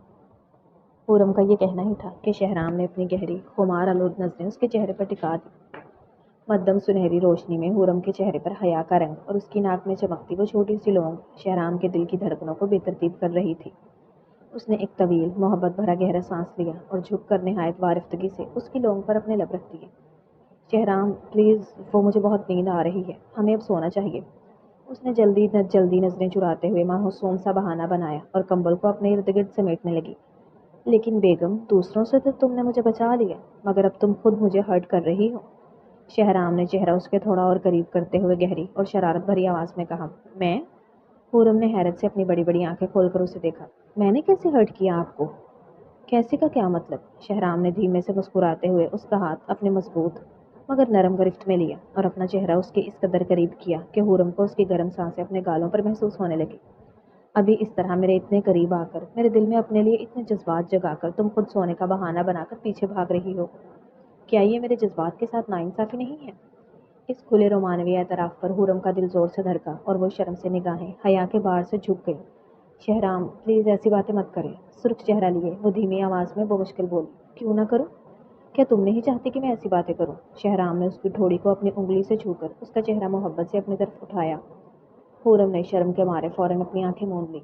خرم کا یہ کہنا ہی تھا کہ شہرام نے اپنی گہری خمار آلود نظریں اس کے چہرے پر ٹکا دی۔ مدھم سنہری روشنی میں خرم کے چہرے پر حیا کا رنگ اور اس کی ناک میں چمکتی وہ چھوٹی سی لونگ شہرام کے دل کی دھڑکنوں کو بے ترتیب کر رہی تھی۔ اس نے ایک طویل محبت بھرا گہرا سانس لیا اور جھک کر نہایت وارفتگی سے اس کی لونگ پر اپنے لب رکھ دیے۔ شہرام پلیز، وہ مجھے بہت نیند آ رہی ہے، ہمیں اب سونا چاہیے۔ اس نے جلدی نظریں چراتے ہوئے معصوم سا بہانہ بنایا اور کمبل کو اپنے ارد گرد سمیٹنے لگی۔ لیکن بیگم، دوسروں سے تو تم نے مجھے بچا لیا، مگر اب تم خود مجھے ہرٹ کر رہی ہو۔ شہرام نے چہرہ اس کے تھوڑا اور قریب کرتے ہوئے گہری اور شرارت بھری آواز میں کہا، میں؟ خرم نے حیرت سے اپنی بڑی بڑی آنکھیں کھول کر اسے دیکھا۔ میں نے کیسے ہرٹ کیا آپ کو؟ کیسے کا کیا مطلب؟ شہرام نے دھیمے سے مسکراتے ہوئے اس کا ہاتھ اپنے مضبوط مگر نرم گرفت میں لیا اور اپنا چہرہ اس کے اس قدر قریب کیا کہ خرم کو اس کی گرم سانسیں اپنے گالوں پر محسوس ہونے لگی۔ ابھی اس طرح میرے اتنے قریب آ کر، میرے دل میں اپنے لیے اتنے جذبات جگا کر تم خود سونے کا بہانہ بنا کر پیچھے بھاگ رہی ہو، کیا یہ میرے جذبات کے ساتھ ناانصافی نہیں ہے؟ اس کھلے رومانوی اعتراف پر خرم کا دل زور سے دھڑکا اور وہ شرم سے نگاہیں حیا کے بار سے جھک گئی۔ شہرام پلیز ایسی باتیں مت کریں۔ سرخ چہرہ لیے وہ دھیمی آواز میں بمشکل بولی، کیوں نہ کروں؟ کیا تم نہیں چاہتی کہ میں ایسی باتیں کروں؟ شہرام نے اس کی ٹھوڑی کو اپنی انگلی سے چھو کر اس کا چہرہ محبت سے اپنی طرف اٹھایا۔ خرم نے شرم کے مارے فوراً اپنی آنکھیں موند لی۔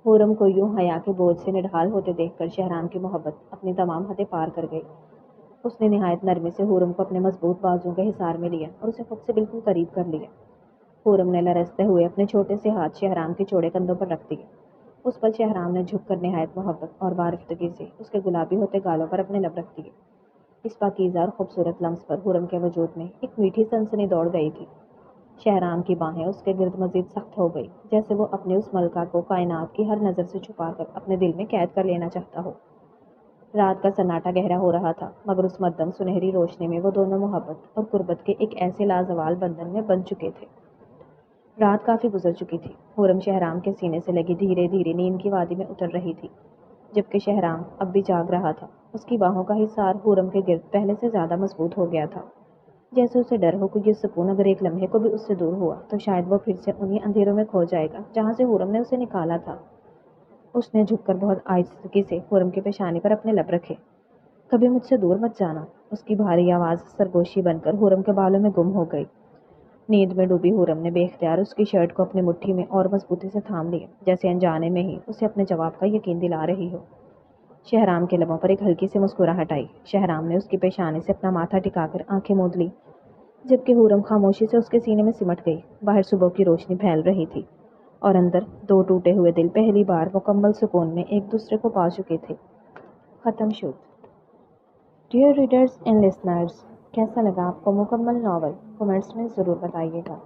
خرم کو یوں حیا کے بوجھ سے نڈھال ہوتے دیکھ کر شہرام کی محبت اپنی تمام حدیں پار کر گئی۔ اس نے نہایت نرمی سے خرم کو اپنے مضبوط بازوؤں کے حصار میں لیا اور اسے خود سے بالکل قریب کر لیا۔ خرم نے لرزتے ہوئے اپنے چھوٹے سے ہاتھ شہرام کے چوڑے کندھوں پر رکھ دیے۔ اس پر شہرام نے جھک کر نہایت محبت اور وارفتگی سے اس کے گلابی ہوتے گالوں پر اپنے لب رکھ دیے۔ اس پاکیزہ اور خوبصورت لمس پر خرم کے وجود میں ایک میٹھی سنسنی دوڑ گئی تھی۔ شہرام کی باہیں اس کے گرد مزید سخت ہو گئی، جیسے وہ اپنے اس ملکہ کو کائنات کی ہر نظر سے چھپا کر اپنے دل میں قید کر لینا چاہتا ہو۔ رات کا سناٹا گہرا ہو رہا تھا، مگر اس مدھم سنہری روشنی میں وہ دونوں محبت اور قربت کے ایک ایسے لازوال بندھن میں بندھ چکے تھے۔ رات کافی گزر چکی تھی۔ خرم شہرام کے سینے سے لگی دھیرے دھیرے نیند کی وادی میں اتر رہی تھی، جبکہ شہرام اب بھی جاگ رہا تھا۔ اس کی باہوں کا حصار خرم کے گرد پہلے سے زیادہ مضبوط ہو گیا تھا، جیسے اسے ڈر ہو کہ یہ سکون اگر ایک لمحے کو بھی اس سے دور ہوا تو شاید وہ پھر سے انہی اندھیروں میں کھو جائے گا جہاں سے خرم نے اسے نکالا تھا۔ اس نے جھک کر بہت آہستگی سے خرم کے پیشانی پر اپنے لب رکھے۔ کبھی مجھ سے دور مت جانا۔ اس کی بھاری آواز سرگوشی بن کر خرم کے بالوں میں گم ہو گئی۔ نیند میں ڈوبی خرم نے بے اختیار اس کی شرٹ کو اپنی مٹھی میں اور مضبوطی سے تھام لیا، جیسے انجانے میں ہی اسے اپنے جواب کا یقین دلا رہی ہو۔ شہرام کے لبوں پر ایک ہلکی سی مسکراہٹ آئی۔ شہرام نے اس کی پیشانی سے اپنا ماتھا ٹکا کر آنکھیں موند لی، جبکہ خرم خاموشی سے اس کے سینے میں سمٹ گئی۔ باہر صبح کی روشنی پھیل رہی تھی اور اندر دو ٹوٹے ہوئے دل پہلی بار مکمل سکون میں ایک دوسرے کو پا چکے تھے۔ ختم شد۔ ڈیئر ریڈرز اینڈ لسنرز، کیسا لگا آپ کو مکمل ناول؟ کمنٹس میں ضرور بتائیے گا۔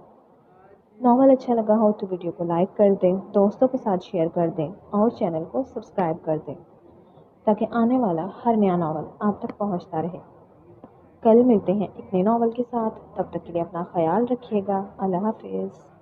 ناول اچھا لگا ہو تو ویڈیو کو لائک کر دیں، دوستوں کے ساتھ شیئر کر دیں اور چینل کو سبسکرائب کر دیں تاکہ آنے والا ہر نیا ناول آپ تک پہنچتا رہے۔ کل ملتے ہیں ایک نئے ناول کے ساتھ، تب تک کے لیے اپنا خیال رکھیے گا۔ اللہ حافظ۔